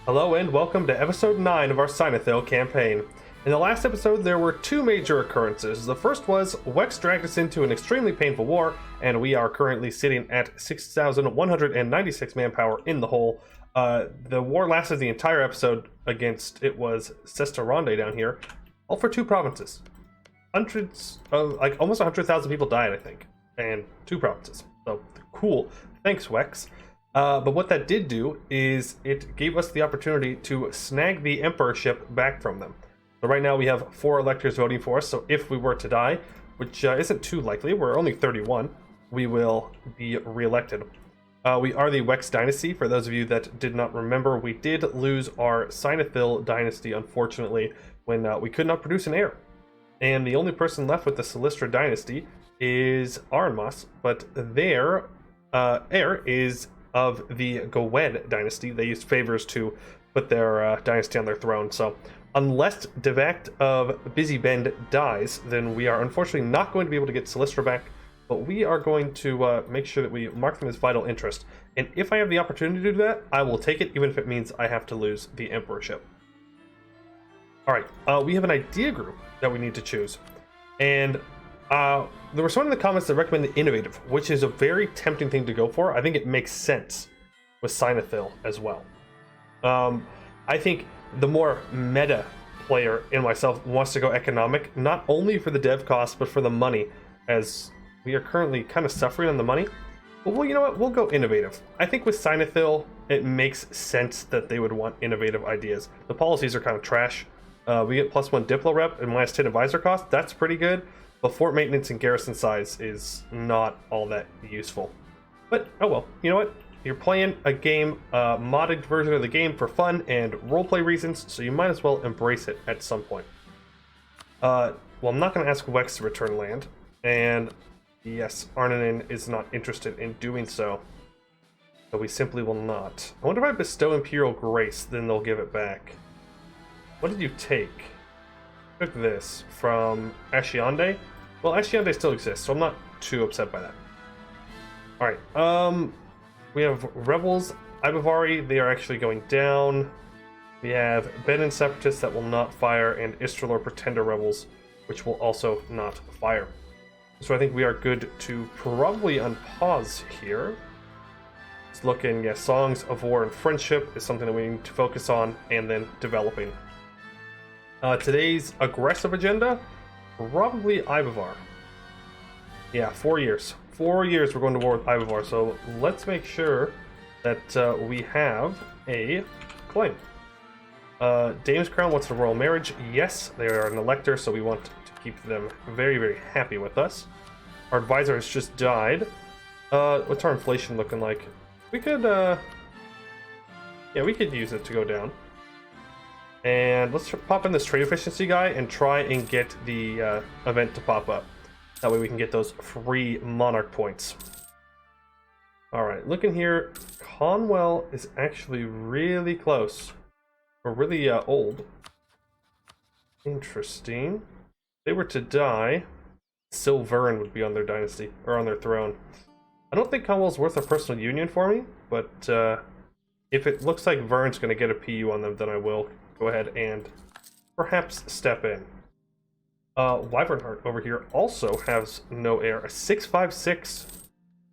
Hello and welcome to episode 9 of our Seinathíl campaign. In the last episode there were two major occurrences. The first was Wex dragged us into an extremely painful war, and we are currently sitting at 6,196 manpower in the hole. The war lasted the entire episode against, it was Sesterande down here, all for two provinces. Hundreds, like almost 100,000 people died, I think, and two provinces. So cool, thanks Wex. But what that did do is it gave us the opportunity to snag the emperorship back from them. So right now we have 4 electors voting for us, so if we were to die, which isn't too likely, we're only 31, we will be re-elected. We are the Wex dynasty. For those of you that did not remember, we did lose our Seinathíl dynasty, unfortunately, when we could not produce an heir. And the only person left with the Silistra dynasty is Arnmas, but their heir is of the Gowed dynasty. They used favors to put their dynasty on their throne. So unless Devact of Busy Bend dies, then we are unfortunately not going to be able to get Silistra back, but we are going to make sure that we mark them as vital interest. And if I have the opportunity to do that, I will take it, even if it means I have to lose the emperorship. Alright, we have an idea group that we need to choose. And there was someone in the comments that recommended innovative, which is a very tempting thing to go for. I think it makes sense with Seinathíl as well. I think the more meta player in myself wants to go economic, not only for the dev cost, but for the money, as we are currently kind of suffering on the money. But well, you know what? We'll go innovative. I think with Seinathíl, it makes sense that they would want innovative ideas. The policies are kind of trash. We get +1 Diplo rep and -10 advisor cost. That's pretty good. But fort maintenance and garrison size is not all that useful. But, oh well, you know what? You're playing a game, modded version of the game for fun and roleplay reasons, so you might as well embrace it at some point. Well, I'm not going to ask Wex to return land, and yes, Arnanen is not interested in doing so. So we simply will not. I wonder if I bestow Imperial Grace, then they'll give it back. What did you take? I took this from Asciande. Well, Asciande still exists, so I'm not too upset by that. Alright, we have Rebels, Ibevar, they are actually going down. We have Benin Separatists that will not fire, and Istralor Pretender Rebels, which will also not fire. So I think we are good to probably unpause here. It's looking, yeah, Songs of War and Friendship is something that we need to focus on, and then developing. Today's aggressive agenda, probably Ibevar. Yeah, 4 years. 4 years we're going to war with Ibevar, so let's make sure that we have a claim. Dame's Crown wants a royal marriage. Yes, they are an elector, so we want to keep them very, very happy with us. Our advisor has just died. What's our inflation looking like? We could, yeah, we could use it to go down. And let's pop in this trade efficiency guy and try and get the event to pop up. That way we can get those free monarch points. Alright, looking here, Conwell is actually really close. Or really old. Interesting. If they were to die, Silvern would be on their dynasty, or on their throne. I don't think Conwell's worth a personal union for me, but if it looks like Vern's going to get a PU on them, then I will go ahead and perhaps step in. Wyvernheart over here also has no heir. A 656.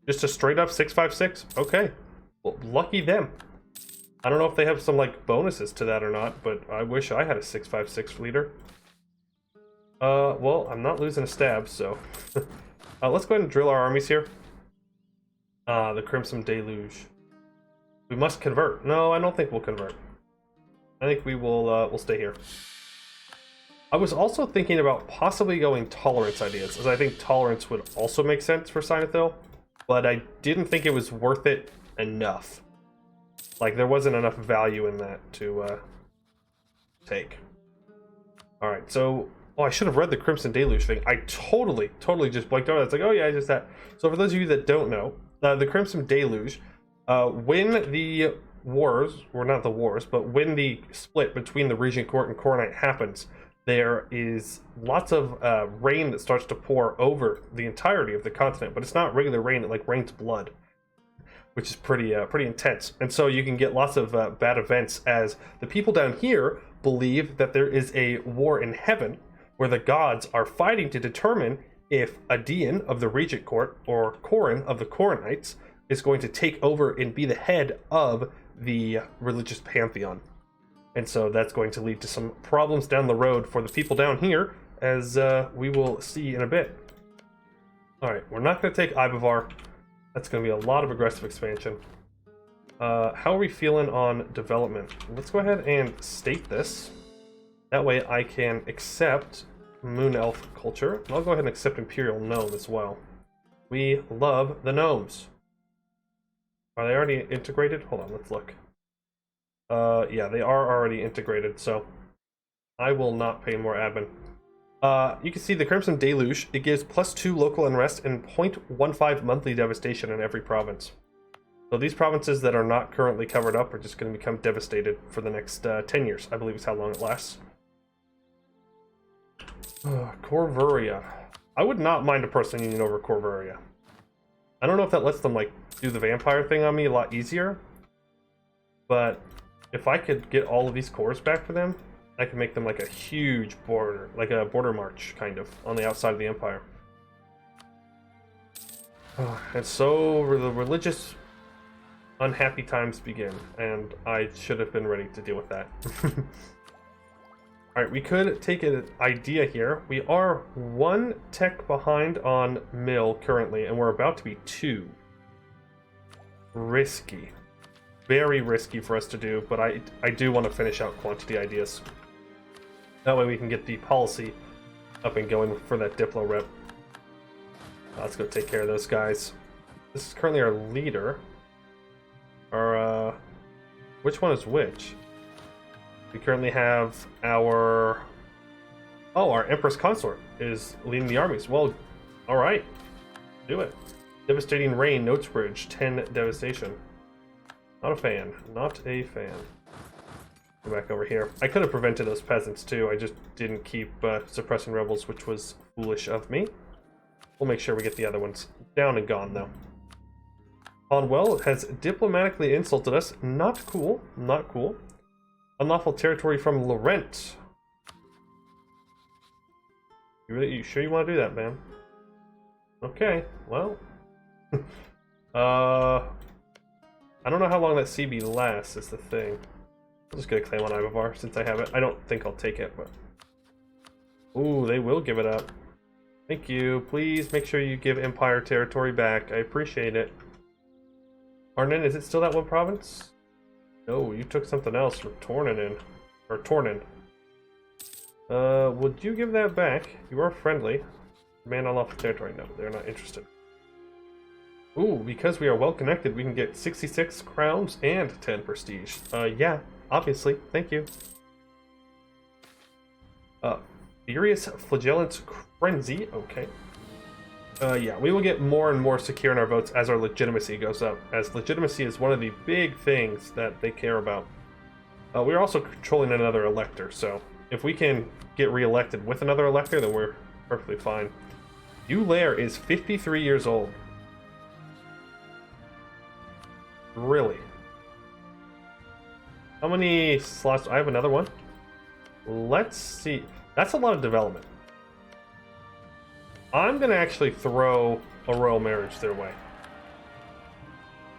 Just a straight up 656? Okay. Well, lucky them. I don't know if they have some like bonuses to that or not, but I wish I had a 656 leader. Well, I'm not losing a stab, so let's go ahead and drill our armies here. The Crimson Deluge. We must convert. No, I don't think we'll convert. I think we will we'll stay here. I was also thinking about possibly going tolerance ideas, as I think tolerance would also make sense for Seinathíl, but I didn't think it was worth it enough. Like, there wasn't enough value in that to take. Alright, so... Oh, I should have read the Crimson Deluge thing. I totally just blanked out. It's like, oh yeah, I just that. So for those of you that don't know, the Crimson Deluge, when the wars, or not the wars, but when the split between the Regent Court and Coronite happens, there is lots of rain that starts to pour over the entirety of the continent, but it's not regular rain, it like rains blood, which is pretty intense. And so you can get lots of bad events, as the people down here believe that there is a war in heaven where the gods are fighting to determine if Adian of the Regent Court or Corin of the Corinites is going to take over and be the head of the religious pantheon. And so that's going to lead to some problems down the road for the people down here, as we will see in a bit. Alright, we're not going to take Ibevar. That's going to be a lot of aggressive expansion. How are we feeling on development? Let's go ahead and state this. That way I can accept Moon Elf culture. I'll go ahead and accept Imperial Gnome as well. We love the gnomes. Are they already integrated? Hold on, let's look. Yeah, they are already integrated, so I will not pay more admin. You can see the Crimson Deluge. It gives +2 local unrest and 0.15 monthly devastation in every province. So these provinces that are not currently covered up are just going to become devastated for the next 10 years, I believe is how long it lasts. Corvuria. I would not mind a person union over Corvuria. I don't know if that lets them like do the vampire thing on me a lot easier, but if I could get all of these cores back for them, I could make them like a huge border, like a border march kind of on the outside of the empire. And so the religious unhappy times begin, and I should have been ready to deal with that. Alright, we could take an idea here. We are 1 tech behind on mill currently, and we're about to be 2. Risky. Very risky for us to do, but I do want to finish out quantity ideas. That way we can get the policy up and going for that Diplo rep. Let's go take care of those guys. This is currently our leader. Our, which one is which? We currently have our... Oh, our Empress Consort is leading the armies. Well, alright. Do it. Devastating Rain, Notes Bridge, 10 devastation. Not a fan. Not a fan. Go back over here. I could have prevented those peasants too. I just didn't keep suppressing rebels, which was foolish of me. We'll make sure we get the other ones down and gone, though. Onwell has diplomatically insulted us. Not cool. Not cool. Unlawful territory from Laurent. You sure you want to do that, man? Okay, well. I don't know how long that CB lasts, is the thing. I'm just gonna claim on Ibevar since I have it. I don't think I'll take it, but... Ooh, they will give it up. Thank you. Please make sure you give Empire territory back. I appreciate it. Arnon, is it still that one province? No, you took something else from Tornin. Or Tornin. Would you give that back? You are friendly. Man unlawful territory. No, they're not interested. Ooh, because we are well connected, we can get 66 crowns and 10 prestige. Yeah, obviously. Thank you. Furious Flagellant Frenzy. Okay. Yeah, we will get more and more secure in our votes as our legitimacy goes up, as legitimacy is one of the big things that they care about. We're also controlling another elector, so if we can get re-elected with another elector, then we're perfectly fine. Ulair is 53 years old. Really? How many slots? I have another one. Let's see. That's a lot of development. I'm going to actually throw a royal marriage their way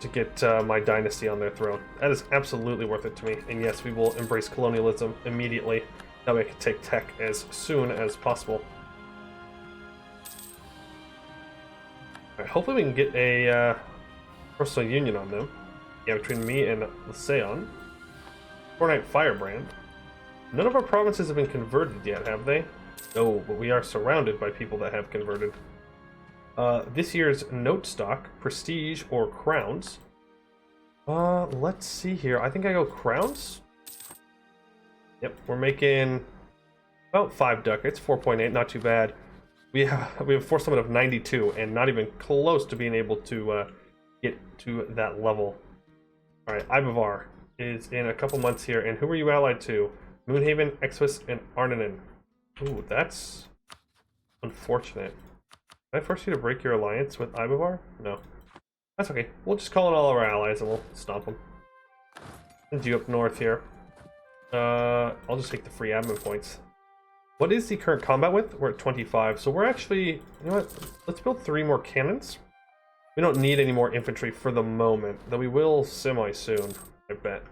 to get my dynasty on their throne. That is absolutely worth it to me. And yes, we will embrace colonialism immediately. That way I can take tech as soon as possible. Alright, hopefully we can get a personal union on them. Yeah, between me and Lyseon. Fortnite Firebrand. None of our provinces have been converted yet, have they? No, but we are surrounded by people that have converted. This year's note stock, prestige or crowns. Let's see here. I think I go crowns. Yep, we're making about 5 ducats, 4.8, not too bad. We have a force limit of 92, and not even close to being able to get to that level. All right, Ibevar is in a couple months here, and who are you allied to? Moonhaven, Exwis, and Arnanen. Ooh, that's unfortunate. Did I force you to break your alliance with Ibevar? No. That's okay. We'll just call in all of our allies and we'll stomp them. Send you up north here. I'll just take the free admin points. What is the current combat width? We're at 25, so we're actually... You know what? Let's build 3 more cannons. We don't need any more infantry for the moment, though we will semi-soon, I bet.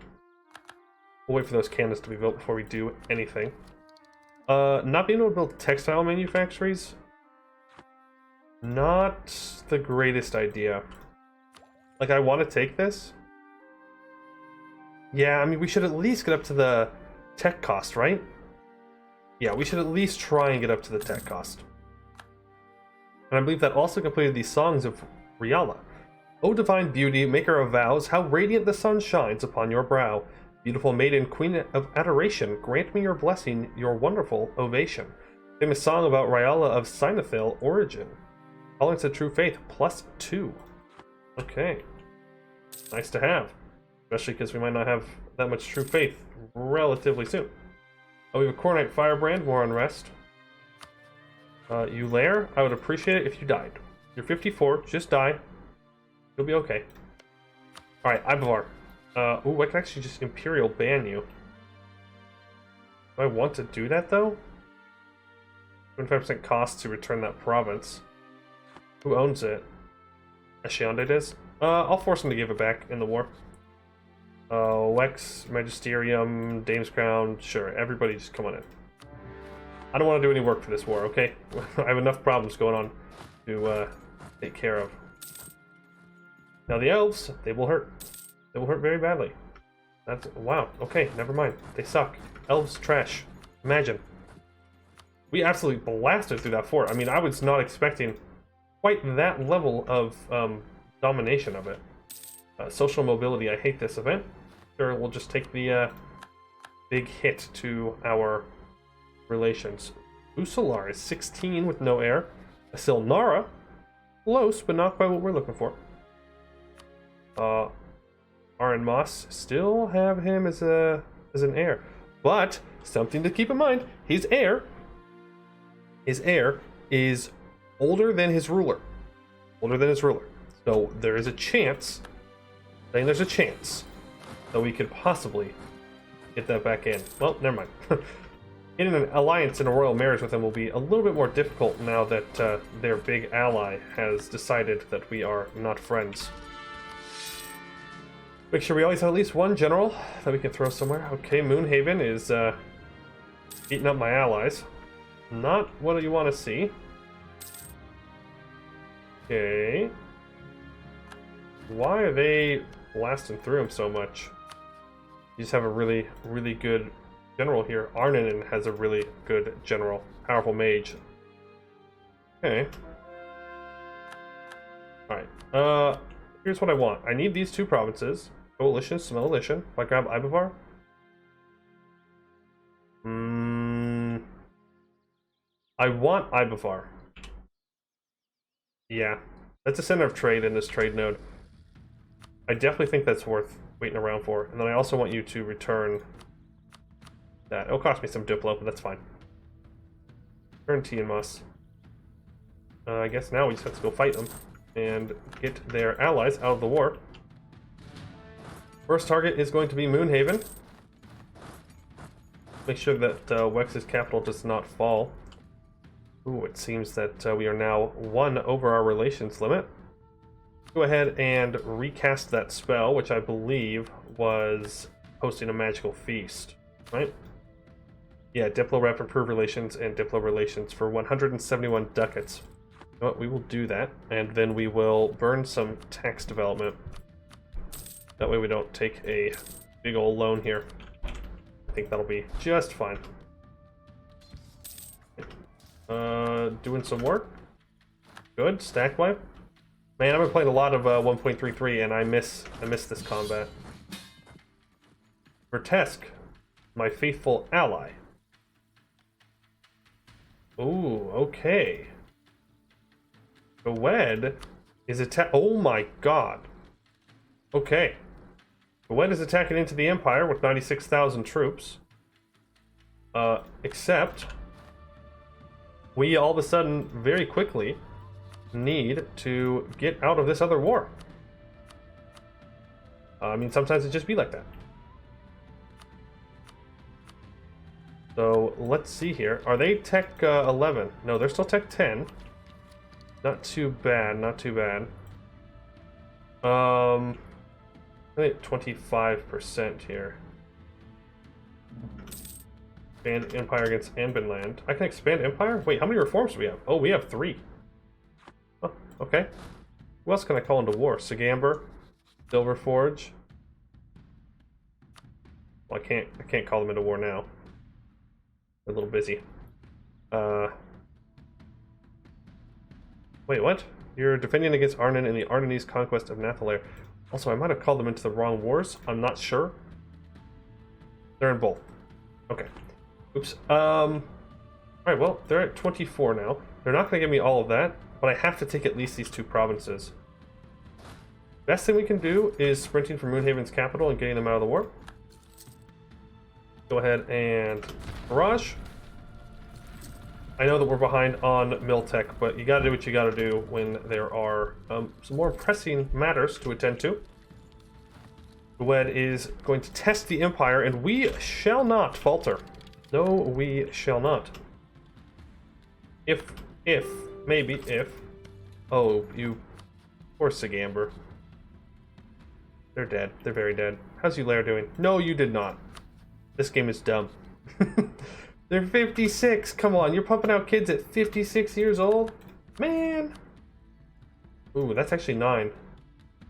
We'll wait for those cannons to be built before we do anything. Not being able to build textile manufactories... Not the greatest idea. Like, I want to take this. Yeah, I mean, we should at least get up to the tech cost, right? Yeah, we should at least try and get up to the tech cost. And I believe that also completed the songs of Riala. O divine beauty, maker of vows, how radiant the sun shines upon your brow. Beautiful maiden, queen of adoration, grant me your blessing, your wonderful ovation. Famous song about Riala of Seinathíl origin. Calling to true faith, +2. Okay. Nice to have. Especially because we might not have that much true faith relatively soon. Oh, we have a Cornite Firebrand, more unrest. You Lair, I would appreciate it if you died. You're 54, just die. You'll be okay. Alright, Ibevar. Ooh, I can actually just Imperial ban you. Do I want to do that, though? 25% cost to return that province. Who owns it? Ashiande does? I'll force him to give it back in the war. Lex, Magisterium, Dame's Crown, sure, everybody just come on in. I don't want to do any work for this war, okay? I have enough problems going on to take care of. Now the elves, they will hurt. They will hurt very badly. That's, wow, okay, never mind. They suck. Elves, trash. Imagine. We absolutely blasted through that fort. I mean, I was not expecting quite that level of domination of it. Social mobility, I hate this event. Sure, we'll just take the big hit to our relations. Usalar is 16 with no heir. Asilnara, close, but not quite what we're looking for. Aran Moss, still have him as an heir. But, something to keep in mind, his heir is older than his ruler. Older than his ruler. So there is a chance, saying there's a chance, that we could possibly get that back in. Well, never mind. Getting an alliance and a royal marriage with them will be a little bit more difficult now that their big ally has decided that we are not friends. Make sure we always have at least one general that we can throw somewhere. Okay, Moonhaven is beating up my allies. Not what you want to see. Okay. Why are they blasting through him so much? You just have a really, really good general here. Arninen has a really good general. Powerful mage. Okay. Alright. Here's what I want. I need these 2 provinces. Coalition, Smelition. If I grab Ibevar. I want Ibevar. Yeah. That's a center of trade in this trade node. I definitely think that's worth waiting around for. And then I also want you to return that. It'll cost me some Diplo, but that's fine. Return Tianmas. I guess now we just have to go fight them and get their allies out of the war. First target is going to be Moonhaven. Make sure that Wex's capital does not fall. Ooh, it seems that we are now 1 over our relations limit. Go ahead and recast that spell, which I believe was hosting a magical feast, right? Yeah, Diplo Rep improve relations and Diplo relations for 171 ducats. You know what, we will do that, and then we will burn some tax development. That way we don't take a big old loan here. I think that'll be just fine. Doing some work. Good, stack wipe. Man, I've been playing a lot of 1.33 and I miss this combat. Vertesk, my faithful ally. Ooh, okay. Gowed is oh my god. Okay. Gowed is attacking into the Empire with 96,000 troops. Except we all of a sudden, very quickly, need to get out of this other war. I mean, sometimes it just be like that. So let's see here. Are they tech 11? No, they're still tech 10. Not too bad, not too bad. I think 25% here. Expand Empire against Anbennar. I can expand Empire? Wait, how many reforms do we have? Oh, we have 3. Oh, okay. Who else can I call into war? Sagamber, Silverforge. Well, I can't call them into war now. They're a little busy. Wait, what? You're defending against Arnon in the Arnonese conquest of Seinathíl. Also, I might have called them into the wrong wars. I'm not sure. They're in both. Okay. Oops. Alright, well, they're at 24 now. They're not going to give me all of that, but I have to take at least these 2 provinces. Best thing we can do is sprinting for Moonhaven's capital and getting them out of the war. Go ahead and barrage. I know that we're behind on Miltech, but you gotta do what you gotta do when there are some more pressing matters to attend to. Gwed is going to test the Empire, and we shall not falter. No, we shall not. Maybe if... Oh, you... Poor Sagamber. They're dead. They're very dead. How's Eulair doing? No, you did not. This game is dumb. They're 56. Come on, you're pumping out kids at 56 years old? Man. Ooh, that's actually 9.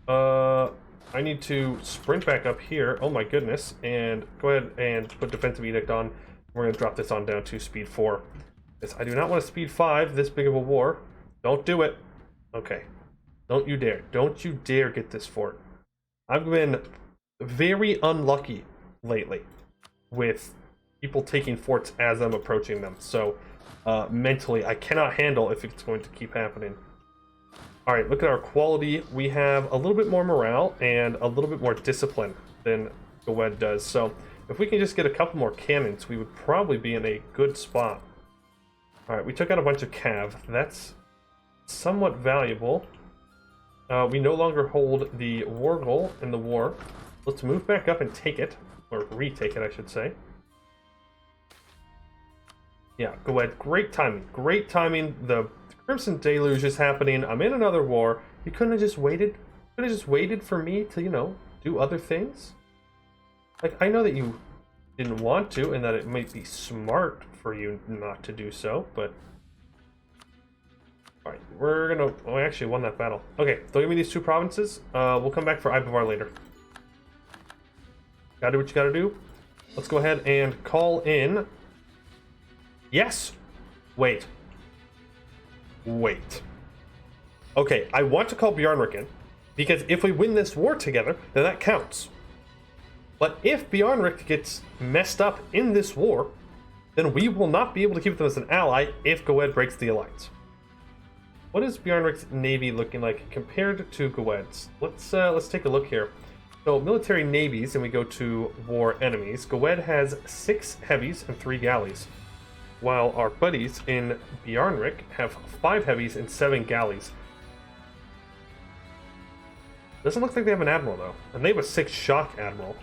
I need to sprint back up here. Oh my goodness. And go ahead and put Defensive Edict on. We're going to drop this on down to speed 4. Because I do not want to speed 5 this big of a war. Don't do it. Okay. Don't you dare. Don't you dare get this fort. I've been very unlucky lately with people taking forts as I'm approaching them. So mentally, I cannot handle if it's going to keep happening. All right, look at our quality. We have a little bit more morale and a little bit more discipline than Gwed does. So if we can just get a couple more cannons, we would probably be in a good spot. All right, we took out a bunch of cav. That's somewhat valuable. We no longer hold the war goal in the war. Let's move back up and take it, or retake it, I should say. Yeah, go ahead. Great timing. Great timing. The Crimson Deluge is happening. I'm in another war. You couldn't have just waited? Could have just waited for me to, you know, do other things? Like, I know that you didn't want to, and that it might be smart for you not to do so, but... Alright, we're gonna... Oh, I actually won that battle. Okay, they'll give me these 2 provinces. We'll come back for Ibevar later. Gotta do what you gotta do. Let's go ahead and call in... Yes! Wait. Okay, I want to call Bjarnrik in, because if we win this war together, then that counts. But if Bjarnrik gets messed up in this war, then we will not be able to keep them as an ally if Gwed breaks the alliance. What is Bjarnrik's navy looking like compared to Gwed's? Let's take a look here. So military navies, and we go to war enemies. Gwed has 6 heavies and 3 galleys, while our buddies in Bjarnrik have 5 heavies and 7 galleys. Doesn't look like they have an admiral though, and they have a 6 shock admiral.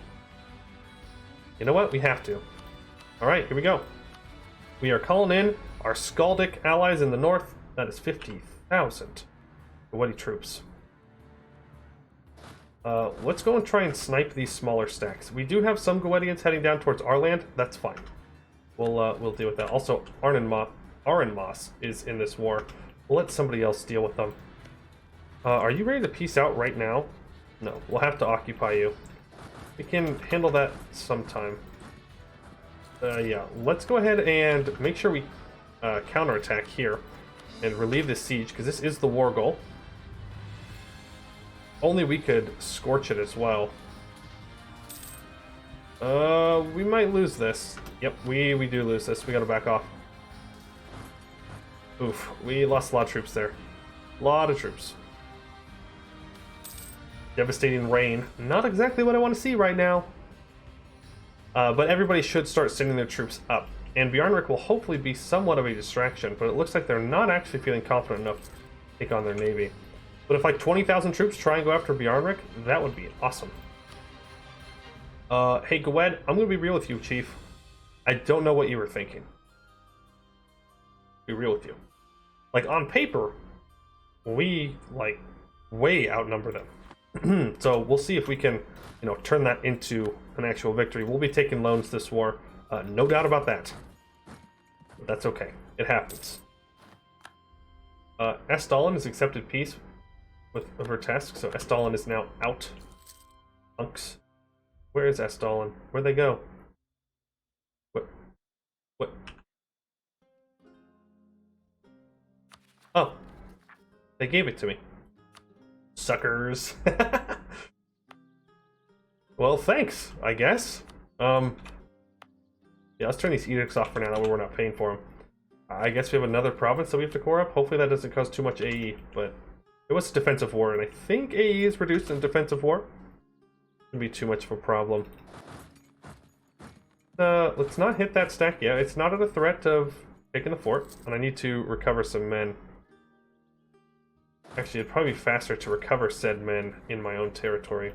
You know what? We have to. All right, here we go. We are calling in our Skaldic allies in the north. That is 50,000 Gwedi troops. Let's go and try and snipe these smaller stacks. We do have some Gwedians heading down towards our land. That's fine. We'll deal with that. Also, Aranmas is in this war. We'll let somebody else deal with them. Are you ready to peace out right now? No, we'll have to occupy you. We can handle that sometime. Yeah, let's go ahead and make sure we counterattack here and relieve this siege, because this is the war goal. Only we could scorch it as well. We might lose this. Yep, we do lose this. We gotta back off. Oof, we lost a lot of troops there. A lot of troops. Devastating rain. Not exactly what I want to see right now. But everybody should start sending their troops up. And Bjarnrik will hopefully be somewhat of a distraction, but it looks like they're not actually feeling confident enough to take on their navy. But if like 20,000 troops try and go after Bjarnrik, that would be awesome. Hey, Gwed, I'm gonna be real with you, Chief. I don't know what you were thinking. Be real with you. Like, on paper, we, like, way outnumber them. So we'll see if we can, you know, turn that into an actual victory. We'll be taking loans this war. No doubt about that. But that's okay. It happens. Estalin has accepted peace with Vertesk, so Estalin is now out. Punks. Where is Estalin? Where'd they go? What? Oh. They gave it to me. Suckers. Well, thanks, I guess. Yeah, let's turn these edicts off for now, that way we're not paying for them. I guess we have another province that we have to core up. Hopefully that doesn't cause too much AE, but it was defensive war, and I think AE is reduced in defensive war. Shouldn't be too much of a problem. Let's not hit that stack yet. It's not at a threat of taking the fort, and I need to recover some men. Actually, it'd probably be faster to recover said men in my own territory.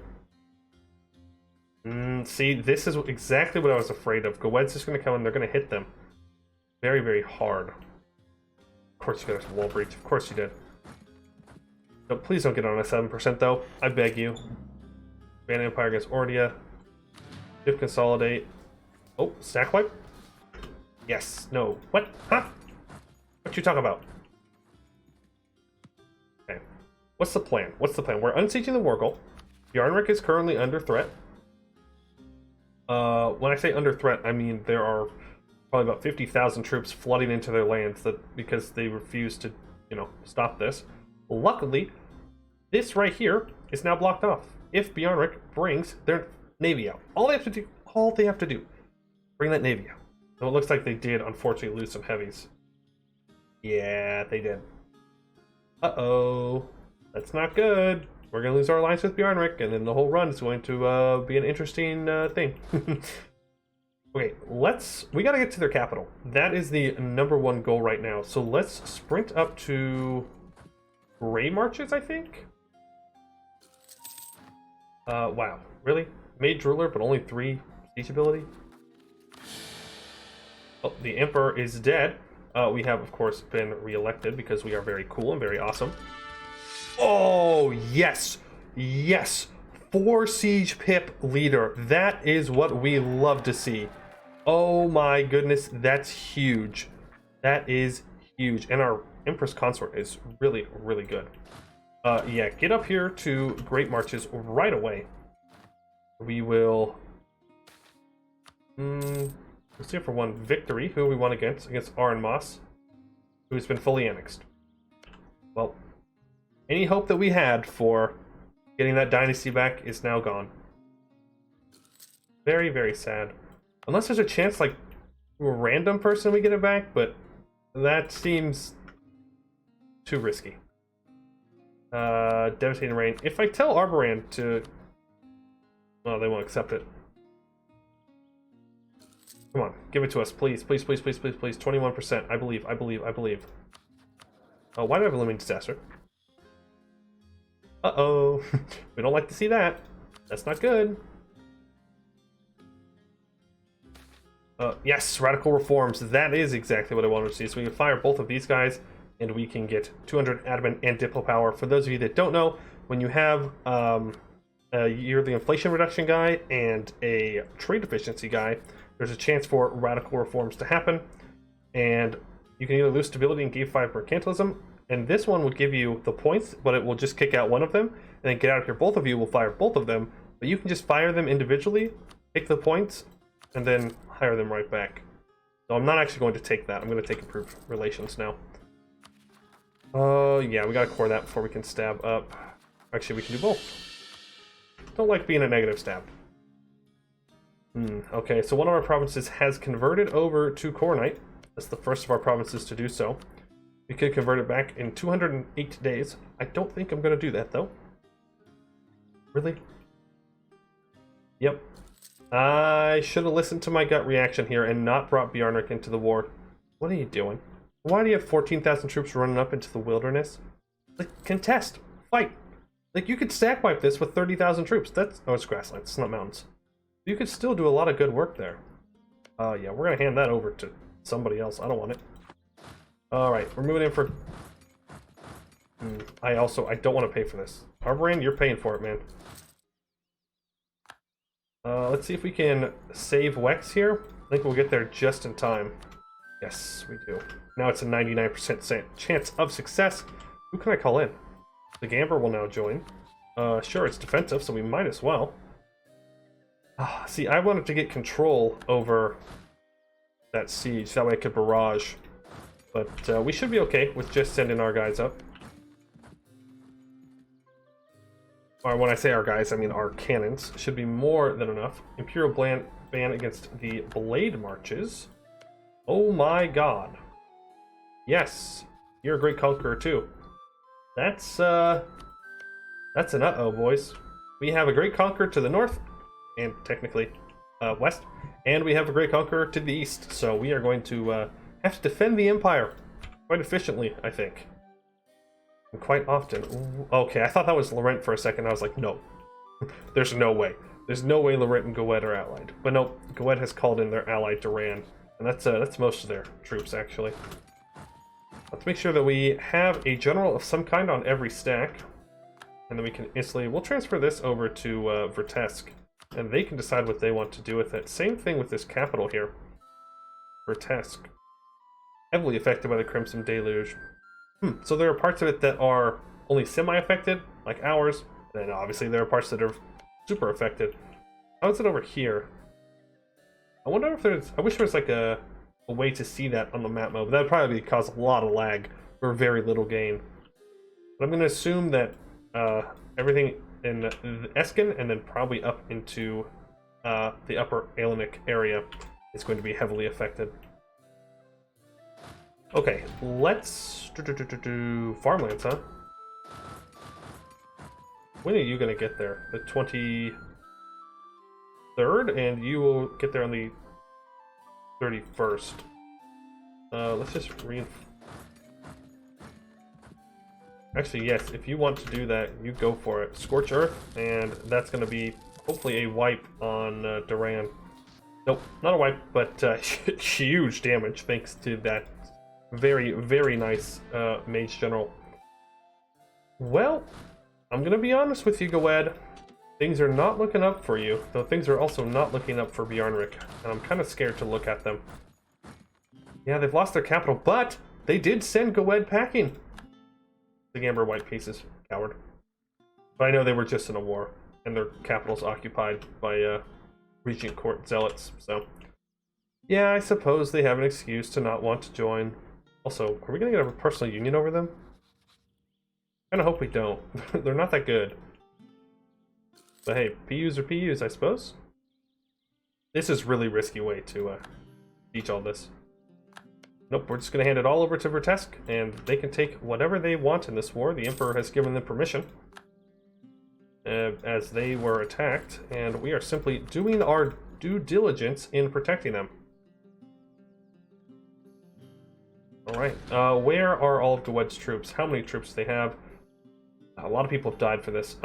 See, this is exactly what I was afraid of. Gwed's just going to come and they're going to hit them. Very, very hard. Of course you got a wall breach. Of course you did. No, please don't get on a 7% though. I beg you. Ban Empire against Ordia. Shift consolidate. Oh, stack wipe? Yes. No. What? Huh? What you talking about? Okay. What's the plan? What's the plan? We're unsieging the Wargle. Bjarnrik is currently under threat. When I say under threat, I mean there are probably about 50,000 troops flooding into their lands because they refuse to, you know, stop this. Luckily, this right here is now blocked off. If Bjarnrik brings their navy out, all they have to do, bring that navy out. So it looks like they did, unfortunately, lose some heavies. Yeah, they did. Uh-oh. That's not good. We're going to lose our alliance with Bjarnrik, and then the whole run is going to be an interesting thing. Okay, we got to get to their capital. That is the #1 goal right now. So let's sprint up to Gray Marches, I think? Wow. Really? Mage ruler, but only 3 siege ability? Oh, the Emperor is dead. We have, of course, been re-elected because we are very cool and very awesome. Oh, yes! Yes! 4 siege pip leader. That is what we love to see. Oh my goodness, that's huge. That is huge. And our Empress Consort is really, really good. Yeah, get up here to Great Marches right away. We will... let's see for one victory. Who we won against? Against Arn Moss, who's been fully annexed. Well, any hope that we had for getting that dynasty back is now gone. Very, very sad. Unless there's a chance, like, a random person we get it back, but that seems too risky. Devastating rain. If I tell Arborand to... Oh, they won't accept it. Come on, give it to us, please, please, please, please, please, please. 21%. I believe, I believe, I believe. Oh, why do I have a limiting disaster? Uh-oh. We don't like to see that. That's not good. Yes, radical reforms. That is exactly what I wanted to see. So we can fire both of these guys, and we can get 200 admin and diplo power. For those of you that don't know, when you have a yearly inflation reduction guy and a trade efficiency guy, there's a chance for radical reforms to happen. And you can either lose stability and gain 5 mercantilism, and this one would give you the points, but it will just kick out one of them, and then get out of here. Both of you will fire both of them, but you can just fire them individually, take the points, and then hire them right back. So I'm not actually going to take that. I'm going to take improved relations now. Yeah, we gotta core that before we can stab up. Actually, we can do both. Don't like being a negative stab. Okay, so one of our provinces has converted over to Core Knight. That's the first of our provinces to do so. We could convert it back in 208 days. I don't think I'm going to do that, though. Really? Yep. I should have listened to my gut reaction here and not brought Bjarnrik into the war. What are you doing? Why do you have 14,000 troops running up into the wilderness? Like, contest! Fight! Like, you could stack wipe this with 30,000 troops. That's... Oh, it's grasslands. It's not mountains. You could still do a lot of good work there. Yeah, we're gonna hand that over to somebody else. I don't want it. Alright, we're moving in for... I don't want to pay for this. Arboran, you're paying for it, man. Let's see if we can save Wex here. I think we'll get there just in time. Yes, we do. Now it's a 99% chance of success. Who can I call in? The Gamber will now join. Sure, it's defensive, so we might as well. See, I wanted to get control over that siege. That way I could barrage. But we should be okay with just sending our guys up. Or when I say our guys, I mean our cannons. Should be more than enough. Imperial ban against the Blade Marches. Oh my god. Yes, you're a great conqueror too. That's an uh-oh, boys. We have a great conqueror to the north, and technically west, and we have a great conqueror to the east, so we are going to have to defend the empire quite efficiently, I think. And quite often. Ooh, okay, I thought that was Laurent for a second. I was like, no. There's no way. There's no way Laurent and Goed are allied. But no, Goed has called in their ally Duran, and that's most of their troops, actually. Let's make sure that we have a general of some kind on every stack. And then we can instantly... We'll transfer this over to Vertesk. And they can decide what they want to do with it. Same thing with this capital here. Vertesk. Heavily affected by the Crimson Deluge. So there are parts of it that are only semi-affected, like ours. And then obviously there are parts that are super affected. How is it over here? I wonder if there's... I wish there was like a way to see that on the map mode. That would probably cause a lot of lag for very little gain. But I'm going to assume that everything in Eskin and then probably up into the upper Alanic area is going to be heavily affected. Okay, let's do farmlands, huh? When are you going to get there? The 23rd, and you will get there on the 31st. Let's just Actually, yes, if you want to do that, you go for it. Scorch Earth, and that's going to be hopefully a wipe on Duran. Nope, not a wipe, but huge damage thanks to that very, very nice Mage General. Well, I'm going to be honest with you, Goed. Things are not looking up for you, though things are also not looking up for Bjarnrik, and I'm kind of scared to look at them. Yeah, they've lost their capital, but they did send Goed packing. The Gamber white pieces, coward. But I know they were just in a war, and their capital's occupied by Regent Court zealots, so... Yeah, I suppose they have an excuse to not want to join. Also, are we gonna get a personal union over them? I kinda hope we don't. They're not that good. But hey, PUs are PUs, I suppose? This is really risky way to teach all this. Nope, we're just gonna hand it all over to Vertesk, and they can take whatever they want in this war. The Emperor has given them permission. As they were attacked, and we are simply doing our due diligence in protecting them. Alright, where are all of Goet's troops? How many troops do they have? A lot of people have died for this.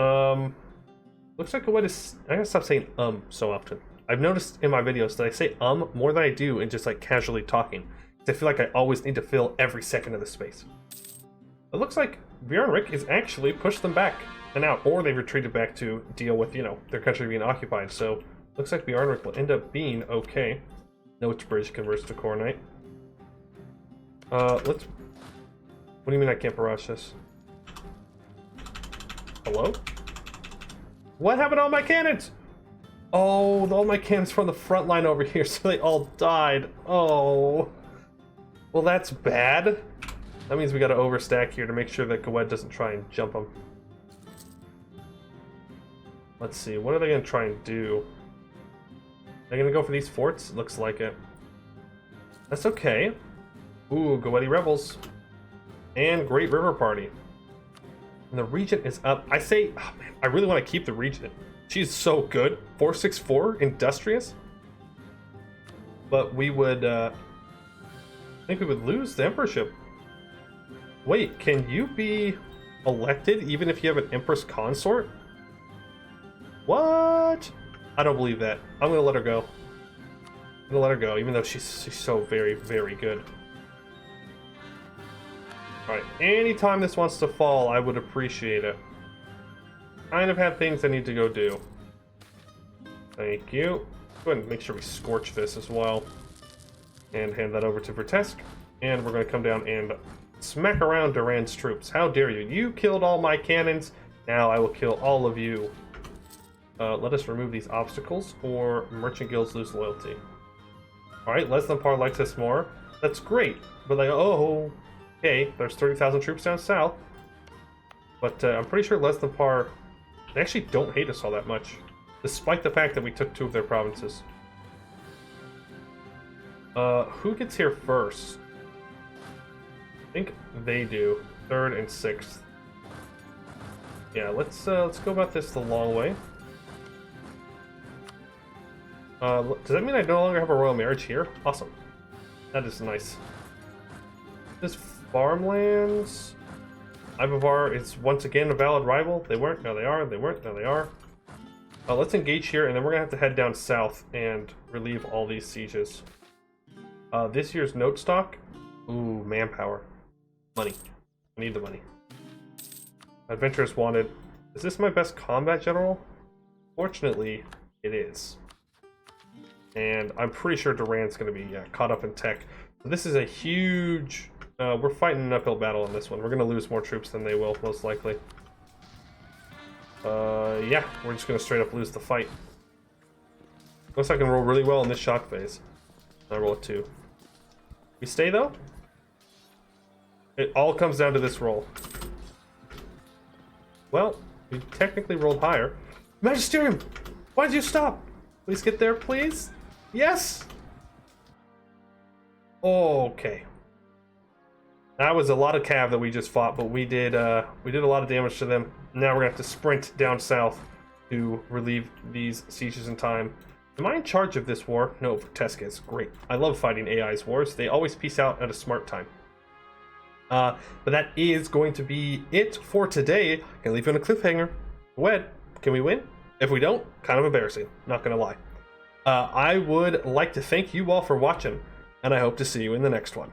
Looks like Goed is... I gotta stop saying so often. I've noticed in my videos that I say more than I do in just like casually talking. I feel like I always need to fill every second of the space. It looks like Bjarnrik has actually pushed them back and out, or they've retreated back to deal with, you know, their country being occupied. So looks like Bjarnrik will end up being okay. Notes bridge converts to Coronite. Let's... What do you mean I can't barrage this? Hello? What happened to all my cannons? Oh, all my cannons from the front line over here, so they all died. Oh. Well, that's bad. That means we gotta overstack here to make sure that Goed doesn't try and jump them. Let's see, what are they gonna try and do? They're gonna go for these forts? Looks like it. That's okay. Ooh, Goetti Rebels. And Great River Party. And the Regent is up. I say, oh man, I really want to keep the Regent. She's so good. 464, industrious. But we would, I think we would lose the emperorship. Wait, can you be elected even if you have an empress consort? What? I don't believe that. I'm gonna let her go. I'm gonna let her go, even though she's so very, very good. Alright, anytime this wants to fall, I would appreciate it. Kind of have things I need to go do. Thank you. Go ahead and make sure we scorch this as well. And hand that over to Vertesk. And we're going to come down and smack around Duran's troops. How dare you? You killed all my cannons. Now I will kill all of you. Let us remove these obstacles, or merchant guilds lose loyalty. Alright, less than par likes us more. That's great. But like, oh, okay, there's 30,000 troops down south. But I'm pretty sure less than par, they actually don't hate us all that much. Despite the fact that we took 2 of their provinces. Who gets here first? I think they do. 3rd and 6th. Yeah, let's go about this the long way. Does that mean I no longer have a royal marriage here? Awesome. That is nice. This farmlands. Ibevar is once again a valid rival. They weren't, now they are. They weren't, now they are. Let's engage here, and then we're gonna have to head down south and relieve all these sieges. This year's note stock. Ooh, manpower. Money. I need the money. Adventurers wanted. Is this my best combat general? Fortunately, it is. And I'm pretty sure Duran's going to be caught up in tech. So this is a huge... we're fighting an uphill battle on this one. We're going to lose more troops than they will, most likely. Yeah, we're just going to straight up lose the fight. Looks like I can roll really well in this shock phase. I roll a 2. We stay, though? It all comes down to this roll. Well, we technically rolled higher. Magisterium! Why did you stop? Please get there, please? Yes! Okay. That was a lot of cav that we just fought, but we did a lot of damage to them. Now we're gonna have to sprint down south to relieve these sieges in time. Am I in charge of this war? No, Vertesk is. Great. I love fighting AI's wars. They always peace out at a smart time. But that is going to be it for today. I'm gonna leave you on a cliffhanger. Wed, can we win? If we don't, kind of embarrassing. Not gonna lie. I would like to thank you all for watching, and I hope to see you in the next one.